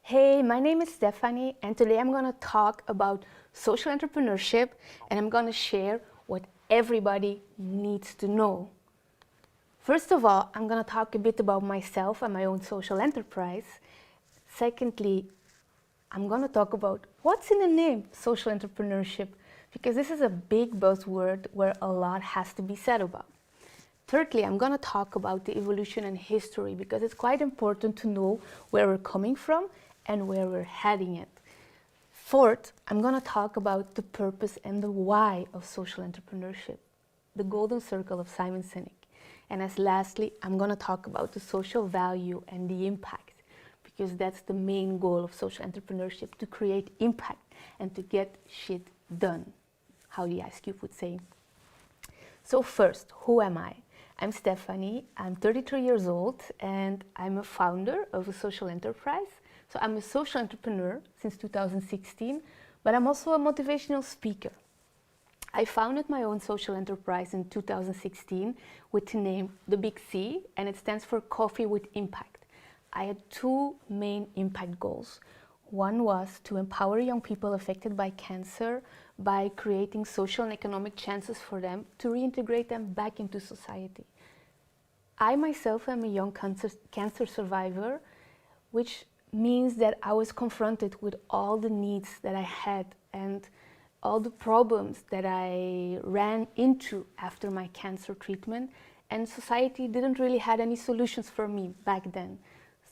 Hey, my name is Stefanie, and today I'm going to talk about social entrepreneurship, and I'm going to share what everybody needs to know. First of all, I'm going to talk a bit about myself and my own social enterprise. Secondly, I'm going to talk about what's in the name social entrepreneurship, because this is a big buzzword where a lot has to be said about. Thirdly, I'm going to talk about the evolution and history, because it's quite important to know where we're coming from and where we're heading it. Fourth, I'm going to talk about the purpose and the why of social entrepreneurship, the golden circle of Simon Sinek. And as lastly, I'm going to talk about the social value and the impact, because that's the main goal of social entrepreneurship, to create impact and to get shit done, how the Ice Cube would say. So first, who am I? I'm Stefanie, I'm 33 years old, and I'm a founder of a social enterprise. So I'm a social entrepreneur since 2016, but I'm also a motivational speaker. I founded my own social enterprise in 2016 with the name The Big C, and it stands for Coffee with Impact. I had two main impact goals. One was to empower young people affected by cancer by creating social and economic chances for them to reintegrate them back into society. I myself am a young cancer survivor, which means that I was confronted with all the needs that I had and all the problems that I ran into after my cancer treatment, and society didn't really have any solutions for me back then.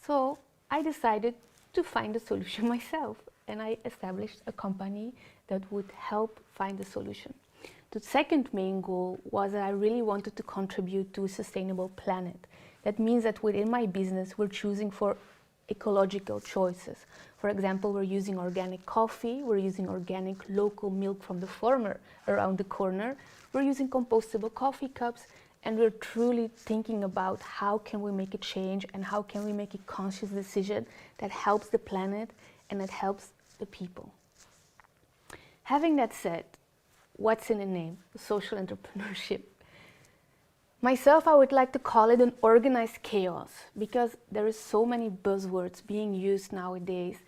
So I decided to find a solution myself, and I established a company that would help find a solution. The second main goal was that I really wanted to contribute to a sustainable planet. That means that within my business, we're choosing for ecological choices. For example, we're using organic coffee, we're using organic local milk from the farmer around the corner, we're using compostable coffee cups, and we're truly thinking about how can we make a change and how can we make a conscious decision that helps the planet and that helps the people. Having that said, what's in the name? Social entrepreneurship. Myself, I would like to call it an organized chaos, because there is so many buzzwords being used nowadays.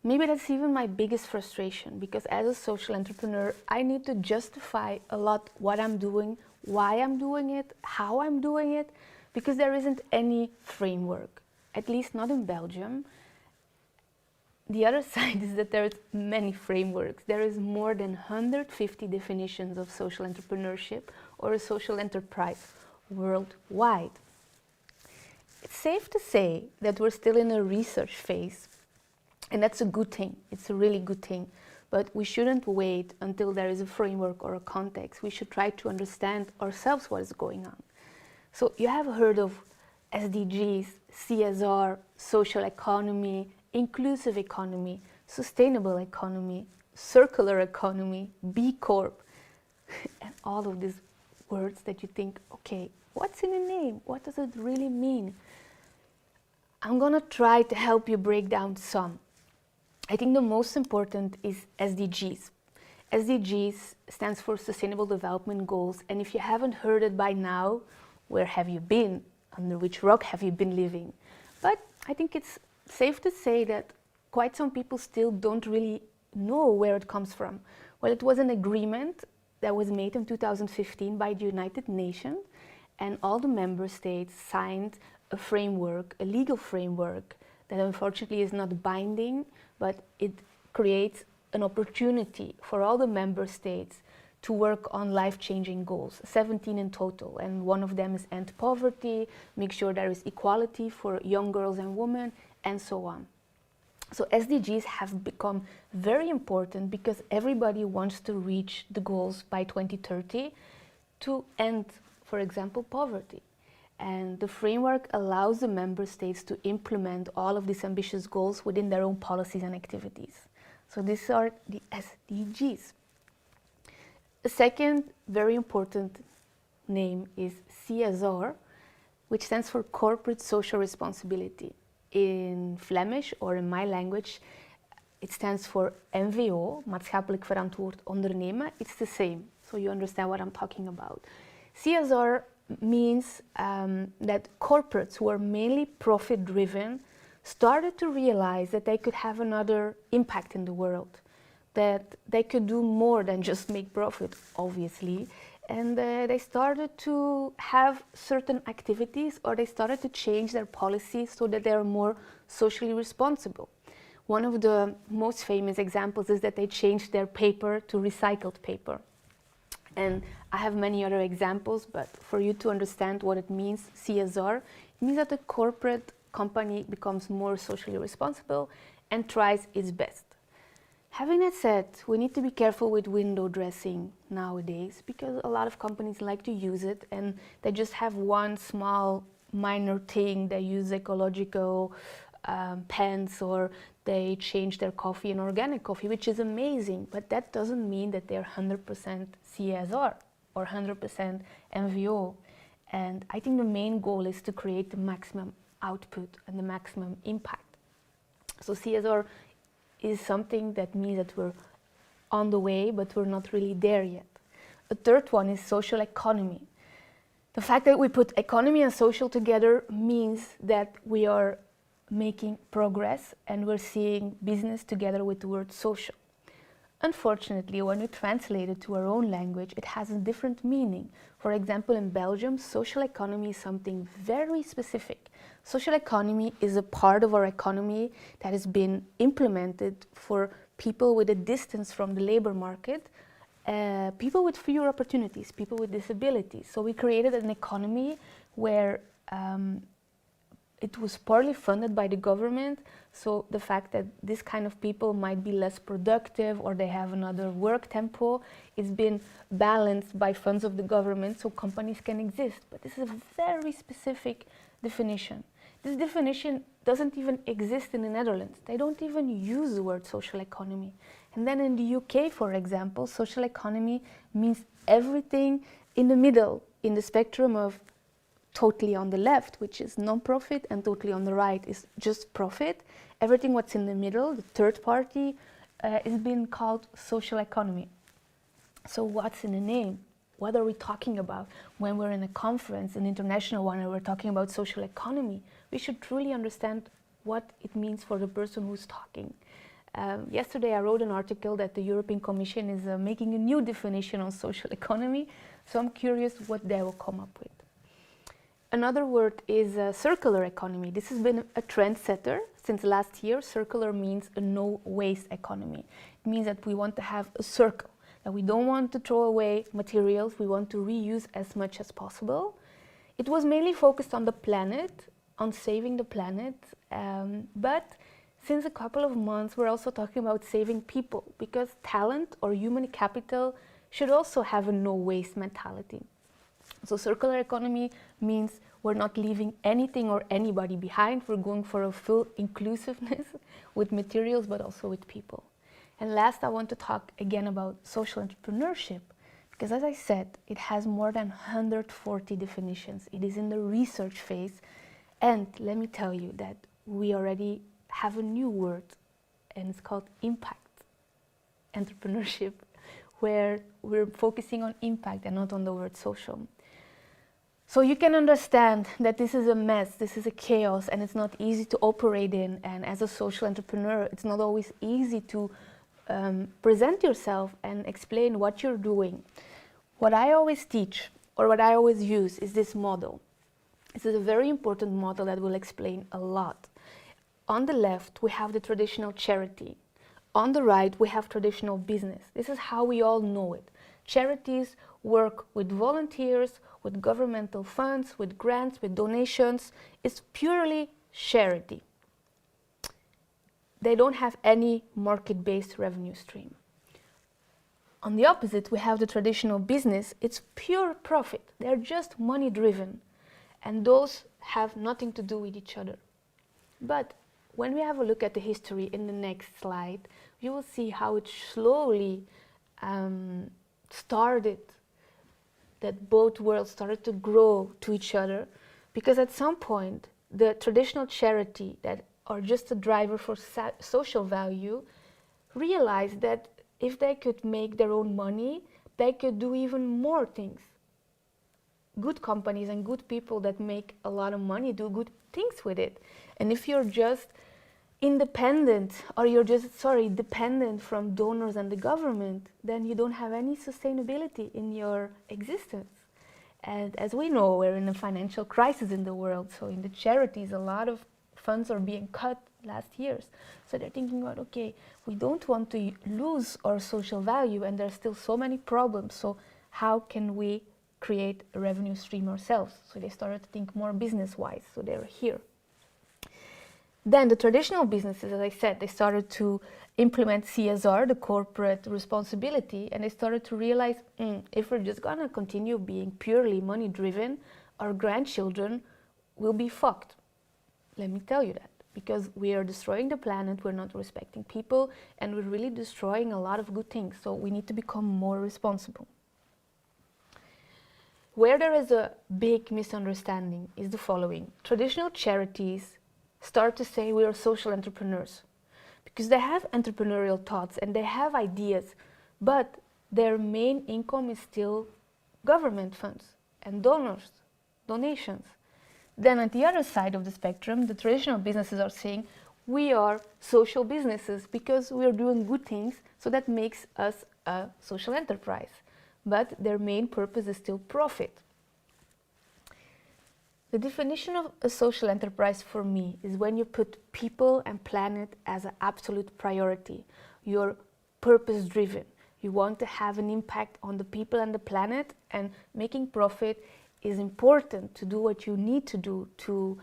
Maybe that's even my biggest frustration, because as a social entrepreneur, I need to justify a lot what I'm doing, why I'm doing it, how I'm doing it, because there isn't any framework, at least not in Belgium. The other side is that there's many frameworks. There is more than 150 definitions of social entrepreneurship or a social enterprise worldwide. It's safe to say that we're still in a research phase, and that's a good thing. It's a really good thing. But we shouldn't wait until there is a framework or a context. We should try to understand ourselves what is going on. So you have heard of SDGs, CSR, social economy, inclusive economy, sustainable economy, circular economy, B Corp, and all of these words that you think, okay, what's in a name? What does it really mean? I'm gonna try to help you break down some. I think the most important is SDGs. SDGs stands for Sustainable Development Goals, and if you haven't heard it by now, where have you been? Under which rock have you been living? But I think it's safe to say that quite some people still don't really know where it comes from. Well, it was an agreement that was made in 2015 by the United Nations, and all the member states signed a framework, a legal framework, that unfortunately is not binding, but it creates an opportunity for all the member states to work on life-changing goals, 17 in total, and one of them is end poverty, make sure there is equality for young girls and women, and so on. So SDGs have become very important because everybody wants to reach the goals by 2030 to end, for example, poverty. And the framework allows the member states to implement all of these ambitious goals within their own policies and activities. So these are the SDGs. The second very important name is CSR, which stands for Corporate Social Responsibility. In Flemish, or in my language, it stands for MVO, maatschappelijk verantwoord ondernemen. It's the same, so you understand what I'm talking about. CSR means that corporates who are mainly profit-driven started to realize that they could have another impact in the world, that they could do more than just make profit, obviously. And they started to have certain activities, or they started to change their policies so that they're more socially responsible. One of the most famous examples is that they changed their paper to recycled paper. And I have many other examples, but for you to understand what it means, CSR, it means that a corporate company becomes more socially responsible and tries its best. Having that said, we need to be careful with window dressing nowadays, because a lot of companies like to use it and they just have one small minor thing. They use ecological pens, or they change their coffee in organic coffee, which is amazing, but that doesn't mean that they're 100% CSR or 100% MVO. And I think the main goal is to create the maximum output and the maximum impact. So CSR is something that means that we're on the way, but we're not really there yet. A third one is social economy. The fact that we put economy and social together means that we are making progress and we're seeing business together with the word social. Unfortunately, when we translate it to our own language, it has a different meaning. For example, in Belgium, social economy is something very specific. Social economy is a part of our economy that has been implemented for people with a distance from the labor market, people with fewer opportunities, people with disabilities. So we created an economy where it was partly funded by the government, so the fact that this kind of people might be less productive or they have another work tempo is been balanced by funds of the government so companies can exist. But this is a very specific definition. This definition doesn't even exist in the Netherlands. They don't even use the word social economy. And then in the UK, for example, social economy means everything in the middle, in the spectrum of totally on the left, which is non-profit, and totally on the right is just profit. Everything what's in the middle, the third party, is being called social economy. So what's in the name? What are we talking about? When we're in a conference, an international one, and we're talking about social economy, we should truly understand what it means for the person who's talking. Yesterday I wrote an article that the European Commission is making a new definition on social economy, so I'm curious what they will come up with. Another word is circular economy. This has been a trendsetter since last year. Circular means a no-waste economy. It means that we want to have a circle, that we don't want to throw away materials, we want to reuse as much as possible. It was mainly focused on the planet, on saving the planet, but since a couple of months we're also talking about saving people, because talent or human capital should also have a no-waste mentality. So circular economy means we're not leaving anything or anybody behind. We're going for a full inclusiveness with materials, but also with people. And last, I want to talk again about social entrepreneurship, because as I said, it has more than 140 definitions. It is in the research phase. And let me tell you that we already have a new word, and it's called impact entrepreneurship, where we're focusing on impact and not on the word social. So you can understand that this is a mess, this is a chaos, and it's not easy to operate in. And as a social entrepreneur, it's not always easy to present yourself and explain what you're doing. What I always teach, or what I always use, is this model. This is a very important model that will explain a lot. On the left, we have the traditional charity. On the right, we have traditional business. This is how we all know it. Charities work with volunteers, with governmental funds, with grants, with donations. It's purely charity. They don't have any market-based revenue stream. On the opposite, we have the traditional business. It's pure profit. They're just money-driven, and those have nothing to do with each other. But when we have a look at the history in the next slide, you will see how it slowly started, that both worlds started to grow to each other, because at some point the traditional charity that are just a driver for social value realized that if they could make their own money, they could do even more things. good companies and good people that make a lot of money do good things with it. And if you're just independent, or you're just, dependent from donors and the government, then you don't have any sustainability in your existence. And as we know, we're in a financial crisis in the world. So in the charities, a lot of funds are being cut last years. So they're thinking about, okay, we don't want to lose our social value, and there's still so many problems. So how can we create a revenue stream ourselves? So they started to think more business-wise. So they're here. Then the traditional businesses, as I said, they started to implement CSR, the corporate responsibility, and they started to realize, if we're just gonna continue being purely money-driven, our grandchildren will be fucked. Let me tell you that, because we are destroying the planet, we're not respecting people, and we're really destroying a lot of good things. So we need to become more responsible. Where there is a big misunderstanding is the following. Traditional charities start to say we are social entrepreneurs because they have entrepreneurial thoughts and they have ideas, but their main income is still government funds and donors, donations. Then at the other side of the spectrum, the traditional businesses are saying we are social businesses because we are doing good things, so that makes us a social enterprise. But their main purpose is still profit. The definition of a social enterprise for me is when you put people and planet as an absolute priority. You're purpose-driven. You want to have an impact on the people and the planet, and making profit is important to do what you need to do to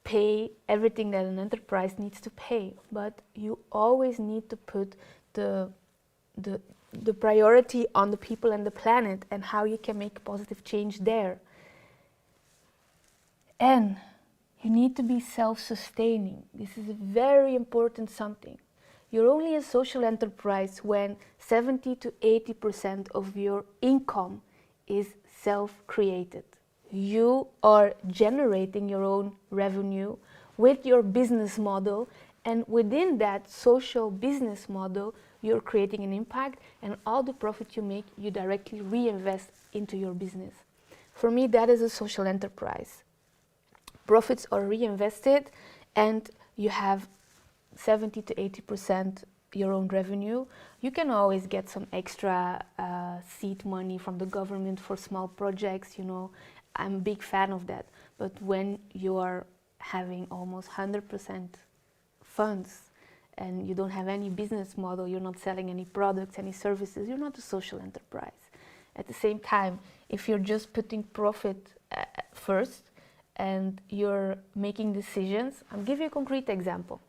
pay everything that an enterprise needs to pay. But you always need to put the priority on the people and the planet and how you can make positive change there. And you need to be self-sustaining. This is a very important something. You're only a social enterprise when 70 to 80% of your income is self-created. You are generating your own revenue with your business model, and within that social business model, you're creating an impact, and all the profit you make, you directly reinvest into your business. For me, that is a social enterprise. Profits are reinvested, and you have 70 to 80% your own revenue. You can always get some extra seed money from the government for small projects, you know. I'm a big fan of that. But when you are having almost 100% funds and you don't have any business model, you're not selling any products, any services, you're not a social enterprise. At the same time, if you're just putting profit first, and you're making decisions. I'll give you a concrete example.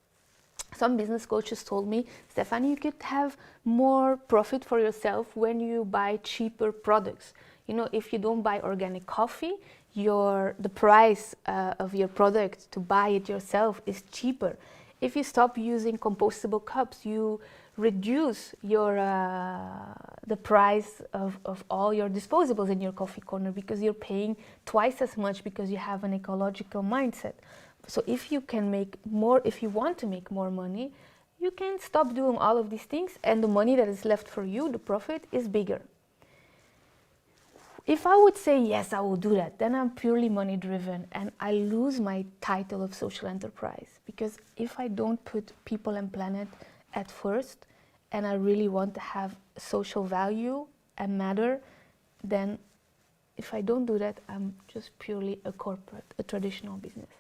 Some business coaches told me, Stefanie, you could have more profit for yourself when you buy cheaper products. You know, if you don't buy organic coffee, the price of your product to buy it yourself is cheaper. If you stop using compostable cups, you reduce the price of all your disposables in your coffee corner, because you're paying twice as much because you have an ecological mindset. So if you can make more, if you want to make more money, you can stop doing all of these things, and the money that is left for you, the profit, is bigger. If I would say, yes, I will do that, then I'm purely money driven and I lose my title of social enterprise. Because if I don't put people and planet at first, and I really want to have social value and matter, then if I don't do that, I'm just purely a corporate, a traditional business.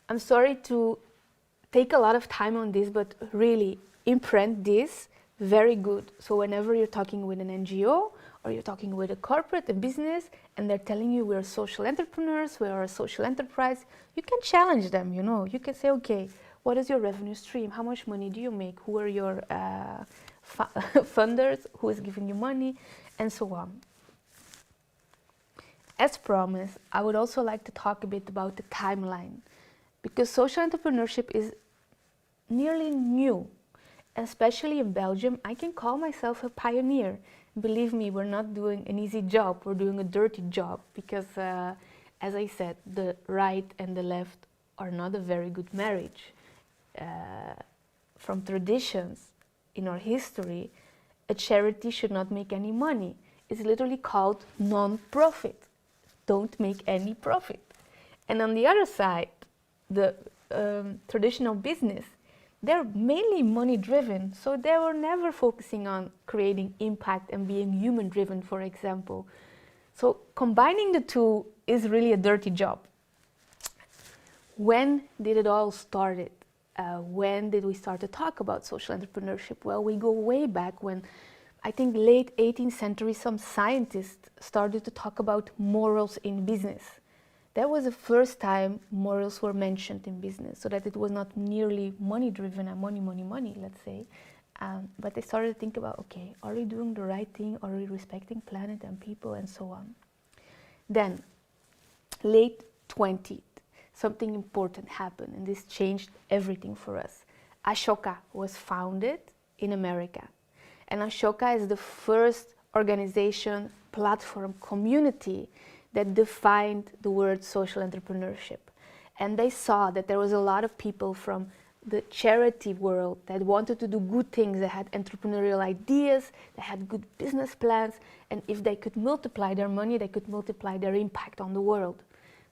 I'm sorry to take a lot of time on this, but really imprint this very good. So whenever you're talking with an NGO, or you're talking with a corporate, a business, and they're telling you we're social entrepreneurs, we're a social enterprise, you can challenge them, you know. You can say, okay, what is your revenue stream? How much money do you make? Who are your funders? Who is giving you money? And so on. As promised, I would also like to talk a bit about the timeline, because social entrepreneurship is nearly new. Especially in Belgium, I can call myself a pioneer. Believe me, we're not doing an easy job, we're doing a dirty job, because as I said, the right and the left are not a very good marriage. From traditions in our history, a charity should not make any money. is literally called non-profit. Don't make any profit. And on the other side, the traditional business, they're mainly money-driven, so they were never focusing on creating impact and being human-driven, for example. So combining the two is really a dirty job. When did it all started? When did we start to talk about social entrepreneurship? Well, we go way back when, I think late 18th century, some scientists started to talk about morals in business. That was the first time morals were mentioned in business, so that it was not merely money-driven and money, let's say. But they started to think about, okay, are we doing the right thing? Are we respecting planet and people and so on? Then, late 20th, something important happened, and this changed everything for us. Ashoka was founded in America. And Ashoka is the first organization, platform, community that defined the word social entrepreneurship. And they saw that there was a lot of people from the charity world that wanted to do good things, that had entrepreneurial ideas, that had good business plans, and if they could multiply their money, they could multiply their impact on the world.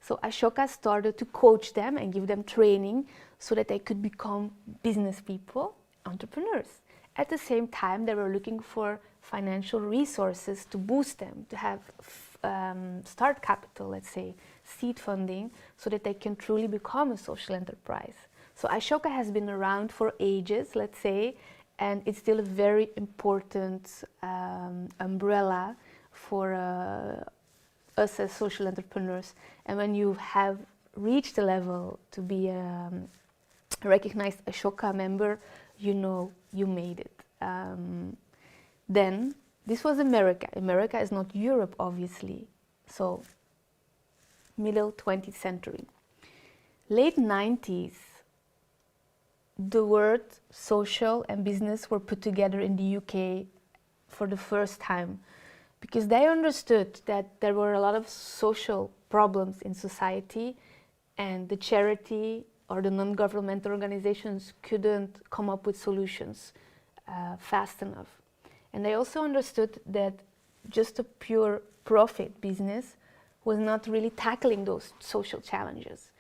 So Ashoka started to coach them and give them training so that they could become business people, entrepreneurs. At the same time, they were looking for financial resources to boost them, to have start capital, let's say, seed funding, so that they can truly become a social enterprise. So Ashoka has been around for ages, let's say, and it's still a very important umbrella for us as social entrepreneurs. And when you have reached the level to be a recognized Ashoka member, you know you made it. Then, this was America. America is not Europe, obviously. So, middle 20th century. Late 90s, the word social and business were put together in the UK for the first time, because they understood that there were a lot of social problems in society, and the charity or the non-governmental organizations couldn't come up with solutions fast enough. And they also understood that just a pure profit business was not really tackling those social challenges.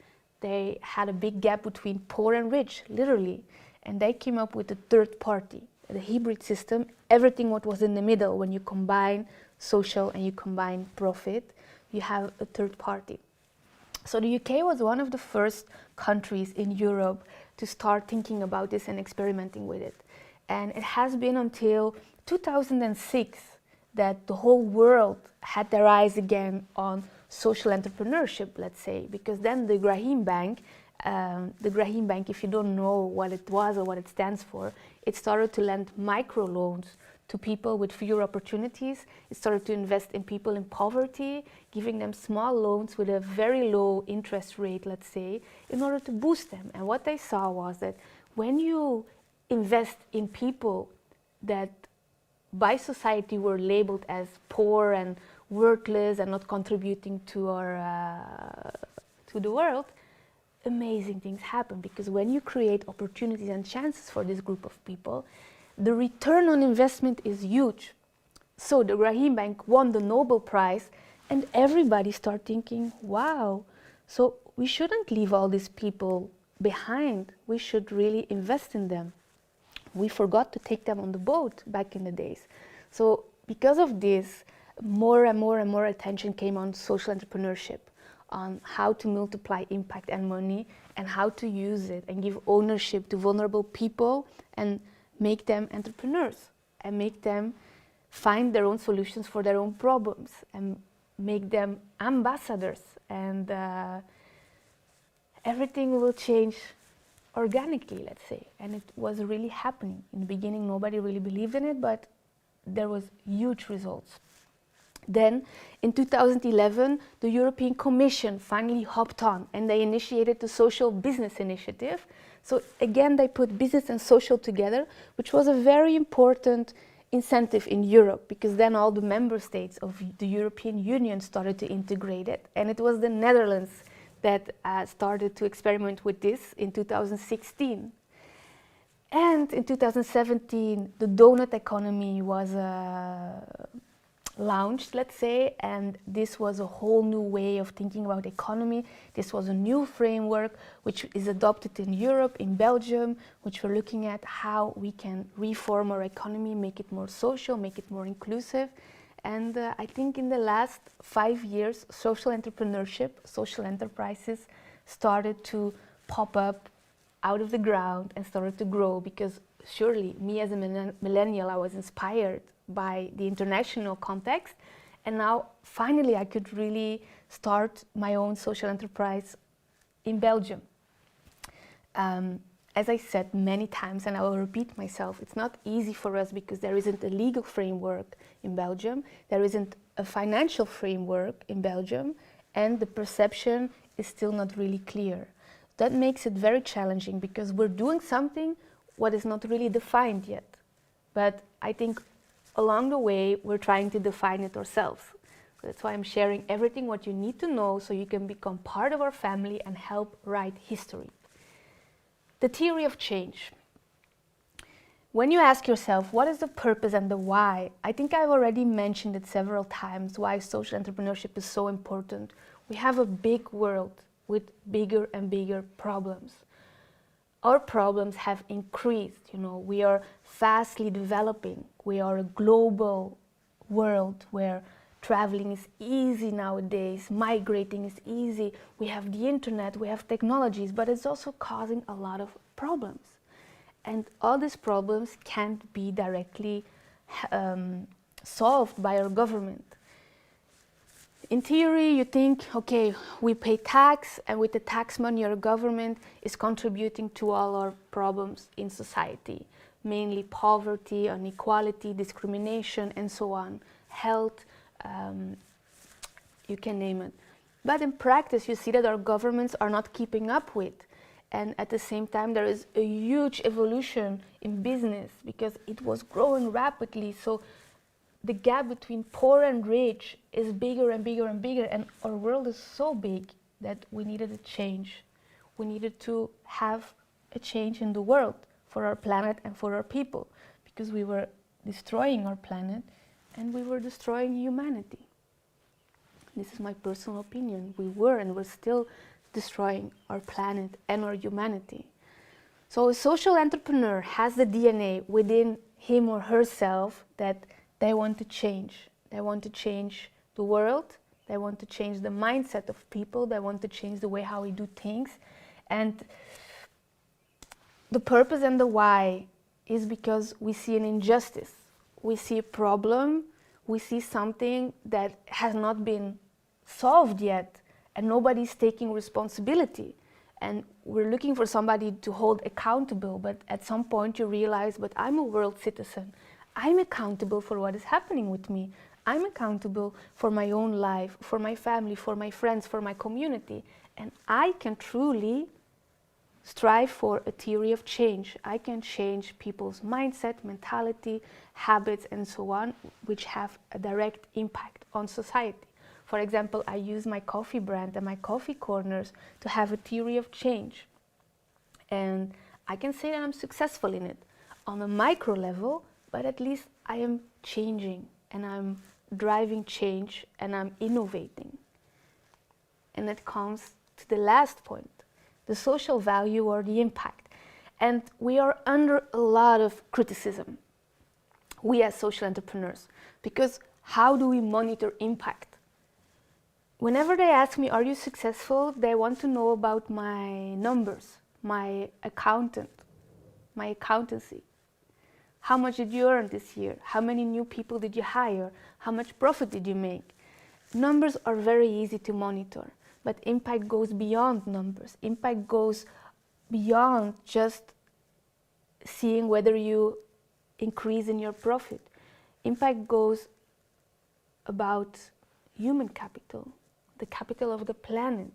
They had a big gap between poor and rich, literally, and they came up with a third party, the hybrid system, everything what was in the middle. When you combine social and you combine profit, you have a third party. So the UK was one of the first countries in Europe to start thinking about this and experimenting with it. And it has been until 2006 that the whole world had their eyes again on social entrepreneurship, let's say, because then the Graham Bank, if you don't know what it was or what it stands for, it started to lend microloans to people with fewer opportunities. It started to invest in people in poverty, giving them small loans with a very low interest rate, let's say, in order to boost them. And what they saw was that when you invest in people that by society were labeled as poor and worthless and not contributing to our to the world, amazing things happen, because when you create opportunities and chances for this group of people, the return on investment is huge. So the Graham Bank won the Nobel Prize, and everybody started thinking, wow, so we shouldn't leave all these people behind. We should really invest in them. We forgot to take them on the boat back in the days. So because of this, more and more attention came on social entrepreneurship, on how to multiply impact and money, and how to use it and give ownership to vulnerable people and make them entrepreneurs and make them find their own solutions for their own problems and make them ambassadors, and everything will change organically, let's say. And it was really happening. In the beginning, nobody really believed in it, but there was huge results. Then, in 2011, the European Commission finally hopped on, and they initiated the Social Business Initiative. So again, they put business and social together, which was a very important incentive in Europe, because then all the member states of the European Union started to integrate it. And it was the Netherlands that started to experiment with this in 2016. And in 2017, the donut economy was launched, let's say, and this was a whole new way of thinking about economy. This was a new framework which is adopted in Europe, in Belgium, which we're looking at how we can reform our economy, make it more social, make it more inclusive. And I think in the last 5 years, social entrepreneurship, social enterprises started to pop up out of the ground and started to grow, because surely me as a millennial, I was inspired by the international context, and now finally I could really start my own social enterprise in Belgium. As I said many times, and I will repeat myself, it's not easy for us because there isn't a legal framework in Belgium, there isn't a financial framework in Belgium, and the perception is still not really clear. That makes it very challenging because we're doing something what is not really defined yet. But I think along the way, we're trying to define it ourselves. That's why I'm sharing everything what you need to know so you can become part of our family and help write history. The theory of change. When you ask yourself, what is the purpose and the why? I think I've already mentioned it several times, why social entrepreneurship is so important. We have a big world with bigger and bigger problems. Our problems have increased, we are fastly developing. We are a global world where traveling is easy nowadays, migrating is easy. We have the internet, we have technologies, but it's also causing a lot of problems. And all these problems can't be directly solved by our government. In theory, you think, okay, we pay tax, and with the tax money, our government is contributing to all our problems in society, mainly poverty, inequality, discrimination, and so on, health, you can name it. But in practice, you see that our governments are not keeping up with. And at the same time, there is a huge evolution in business because it was growing rapidly. So the gap between poor and rich is bigger and bigger and bigger, and our world is so big that we needed a change. We needed to have a change in the world for our planet and for our people, because we were destroying our planet and we were destroying humanity. This is my personal opinion. We were and we're still destroying our planet and our humanity. So a social entrepreneur has the DNA within him or herself that they want to change. They want to change the world. They want to change the mindset of people. They want to change the way how we do things. And the purpose and the why is because we see an injustice. We see a problem. We see something that has not been solved yet, and nobody's taking responsibility. And we're looking for somebody to hold accountable, but at some point you realize, but I'm a world citizen. I'm accountable for what is happening with me. I'm accountable for my own life, for my family, for my friends, for my community. And I can truly strive for a theory of change. I can change people's mindset, mentality, habits, and so on, which have a direct impact on society. For example, I use my coffee brand and my coffee corners to have a theory of change. And I can say that I'm successful in it on a micro level, but at least I am changing and I'm driving change and I'm innovating. And that comes to the last point, the social value or the impact. And we are under a lot of criticism, we as social entrepreneurs, because how do we monitor impact? Whenever they ask me, are you successful? They want to know about my numbers, my accountant, my accountancy. How much did you earn this year? How many new people did you hire? How much profit did you make? Numbers are very easy to monitor, but impact goes beyond numbers. Impact goes beyond just seeing whether you increase in your profit. Impact goes about human capital, the capital of the planet.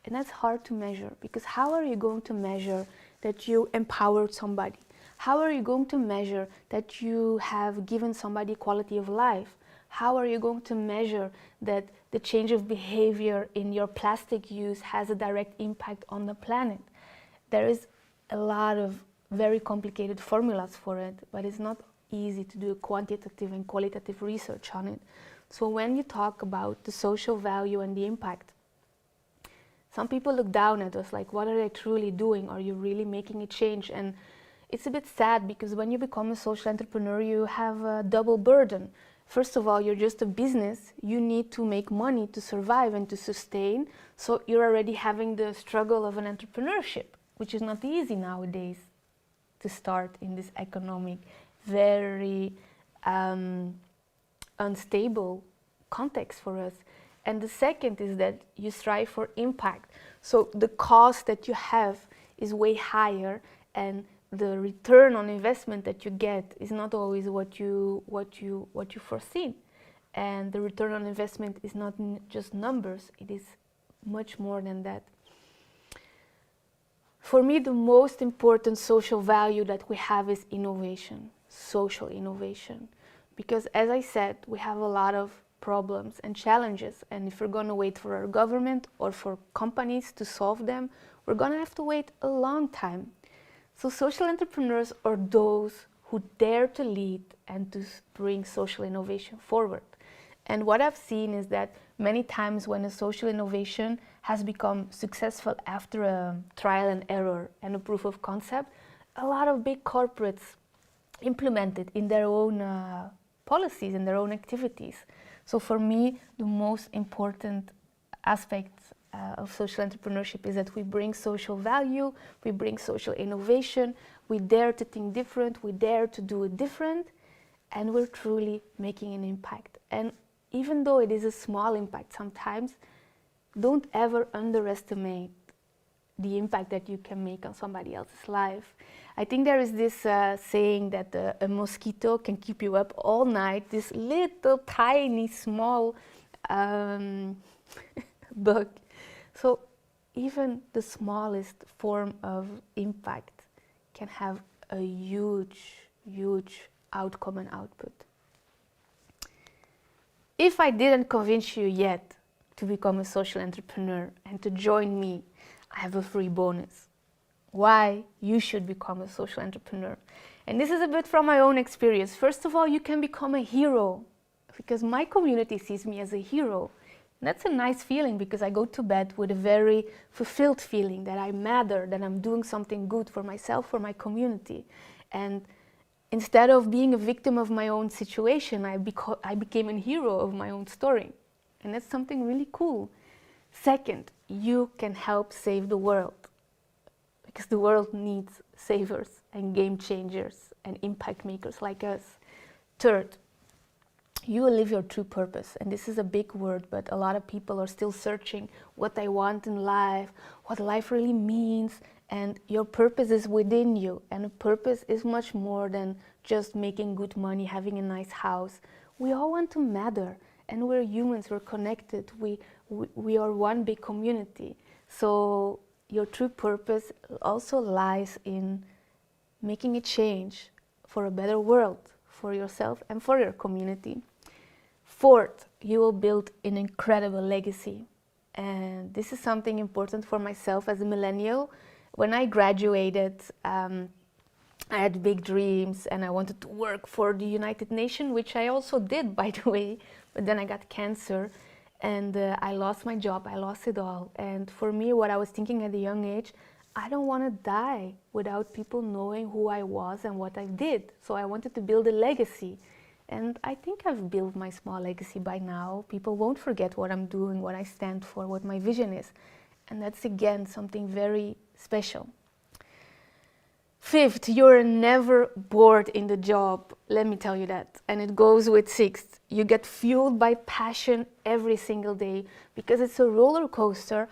And that's hard to measure, because how are you going to measure that you empowered somebody? How are you going to measure that you have given somebody quality of life? How are you going to measure that the change of behavior in your plastic use has a direct impact on the planet? There is a lot of very complicated formulas for it, but it's not easy to do quantitative and qualitative research on it. So when you talk about the social value and the impact, some people look down at us like, what are they truly doing? Are you really making a change? And it's a bit sad because when you become a social entrepreneur, you have a double burden. First of all, you're just a business. You need to make money to survive and to sustain. So you're already having the struggle of an entrepreneurship, which is not easy nowadays to start in this economic, very unstable context for us. And the second is that you strive for impact. So the cost that you have is way higher, and the return on investment that you get is not always what you foreseen. And the return on investment is not just numbers, it is much more than that. For me, the most important social value that we have is innovation, social innovation. Because as I said, we have a lot of problems and challenges, and if we're going to wait for our government or for companies to solve them, we're going to have to wait a long time. So social entrepreneurs are those who dare to lead and to bring social innovation forward. And what I've seen is that many times when a social innovation has become successful after a trial and error and a proof of concept, a lot of big corporates implement it in their own policies, in their own activities. So for me, the most important aspect of social entrepreneurship is that we bring social value, we bring social innovation, we dare to think different, we dare to do it different, and we're truly making an impact. And even though it is a small impact sometimes, don't ever underestimate the impact that you can make on somebody else's life. I think there is this saying that a mosquito can keep you up all night, this little tiny small bug. So even the smallest form of impact can have a huge, huge outcome and output. If I didn't convince you yet to become a social entrepreneur and to join me, I have a free bonus. Why you should become a social entrepreneur. And this is a bit from my own experience. First of all, you can become a hero because my community sees me as a hero. And that's a nice feeling because I go to bed with a very fulfilled feeling that I matter, that I'm doing something good for myself, for my community. And instead of being a victim of my own situation, I became a hero of my own story. And that's something really cool. Second, you can help save the world because the world needs savers and game changers and impact makers like us. Third, you will live your true purpose. And this is a big word, but a lot of people are still searching what they want in life, what life really means. And your purpose is within you. And a purpose is much more than just making good money, having a nice house. We all want to matter. And we're humans, we're connected. We are one big community. So your true purpose also lies in making a change for a better world, for yourself and for your community. Fourth, you will build an incredible legacy. And this is something important for myself as a millennial. When I graduated, I had big dreams and I wanted to work for the United Nations, which I also did, by the way, but then I got cancer and I lost my job, I lost it all. And for me, what I was thinking at a young age, I don't want to die without people knowing who I was and what I did. So I wanted to build a legacy. And I think I've built my small legacy by now. People won't forget what I'm doing, what I stand for, what my vision is. And that's again something very special. Fifth, you're never bored in the job, let me tell you that. And it goes with sixth, you get fueled by passion every single day because it's a roller coaster.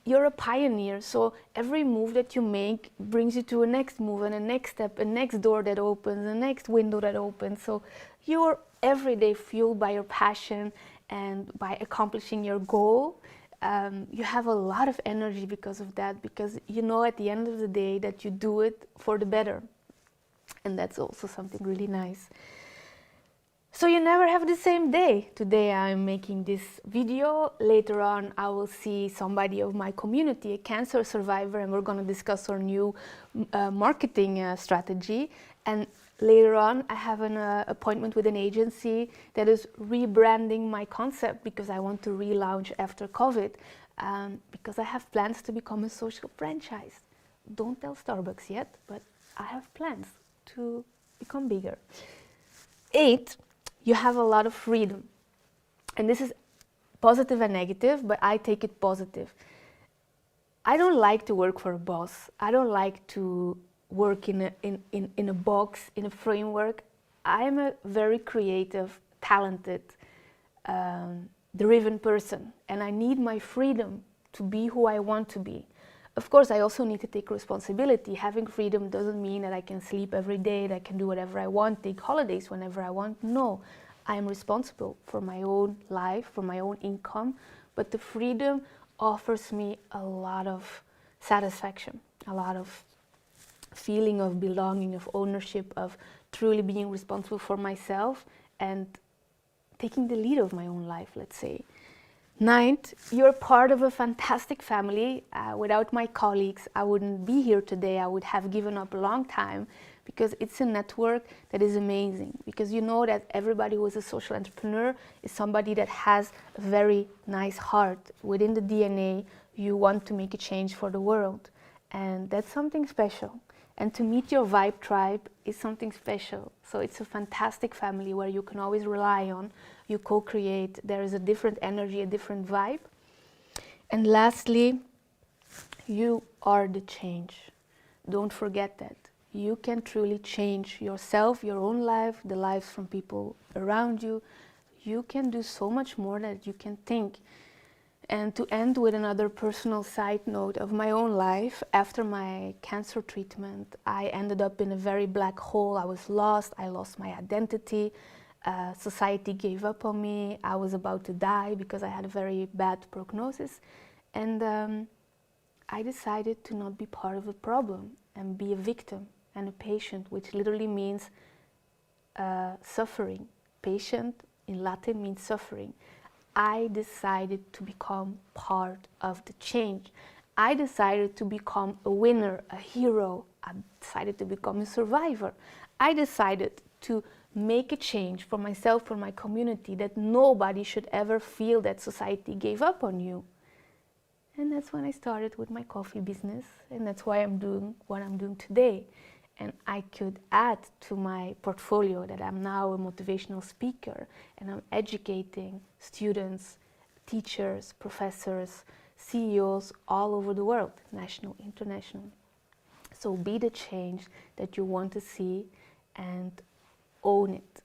You're a pioneer, so every move that you make brings you to a next move and a next step, a next door that opens, a next window that opens. So you're every day fueled by your passion and by accomplishing your goal. You have a lot of energy because of that, because you know at the end of the day that you do it for the better. And that's also something really nice. So you never have the same day. Today I'm making this video. Later on I will see somebody of my community, a cancer survivor, and we're going to discuss our new marketing strategy. And later on, I have an appointment with an agency that is rebranding my concept because I want to relaunch after COVID, because I have plans to become a social franchise. Don't tell Starbucks yet, but I have plans to become bigger. 8, you have a lot of freedom. And this is positive and negative, but I take it positive. I don't like to work for a boss. I don't like to work in a box, in a framework. I'm a very creative, talented, driven person, and I need my freedom to be who I want to be. Of course, I also need to take responsibility. Having freedom doesn't mean that I can sleep every day, that I can do whatever I want, take holidays whenever I want. No, I am responsible for my own life, for my own income, but the freedom offers me a lot of satisfaction, a lot of feeling of belonging, of ownership, of truly being responsible for myself and taking the lead of my own life, let's say. 9th, you're part of a fantastic family. Without my colleagues, I wouldn't be here today. I would have given up a long time, because it's a network that is amazing. Because you know that everybody who is a social entrepreneur is somebody that has a very nice heart. Within the DNA, you want to make a change for the world. And that's something special. And to meet your vibe tribe is something special. So it's a fantastic family where you can always rely on. You co-create. There is a different energy, a different vibe. And lastly, you are the change. Don't forget that. You can truly change yourself, your own life, the lives from people around you. You can do so much more than you can think. And to end with another personal side note of my own life, after my cancer treatment, I ended up in a very black hole. I was lost, I lost my identity. Society gave up on me. I was about to die because I had a very bad prognosis. And I decided to not be part of the problem and be a victim and a patient, which literally means suffering. Patient in Latin means suffering. I decided to become part of the change. I decided to become a winner, a hero. I decided to become a survivor. I decided to make a change for myself, for my community, that nobody should ever feel that society gave up on you. And that's when I started with my coffee business, and that's why I'm doing what I'm doing today. And I could add to my portfolio that I'm now a motivational speaker, and I'm educating students, teachers, professors, CEOs all over the world, national, international. So be the change that you want to see and own it.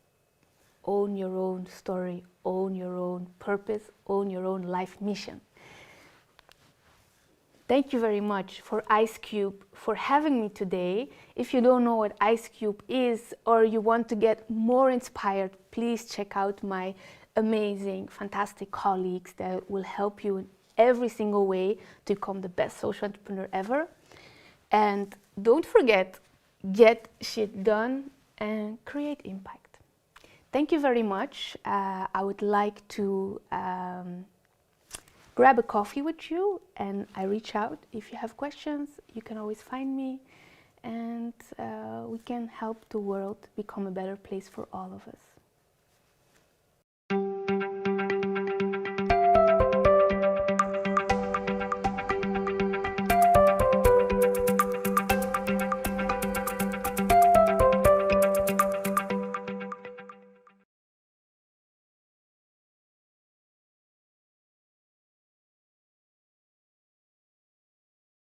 Own your own story, own your own purpose, own your own life mission. Thank you very much for Ice Cube for having me today. If you don't know what Ice Cube is, or you want to get more inspired, please check out my amazing, fantastic colleagues that will help you in every single way to become the best social entrepreneur ever. And don't forget, get shit done and create impact. Thank you very much. I would like to grab a coffee with you, and I reach out. If you have questions, you can always find me, and we can help the world become a better place for all of us.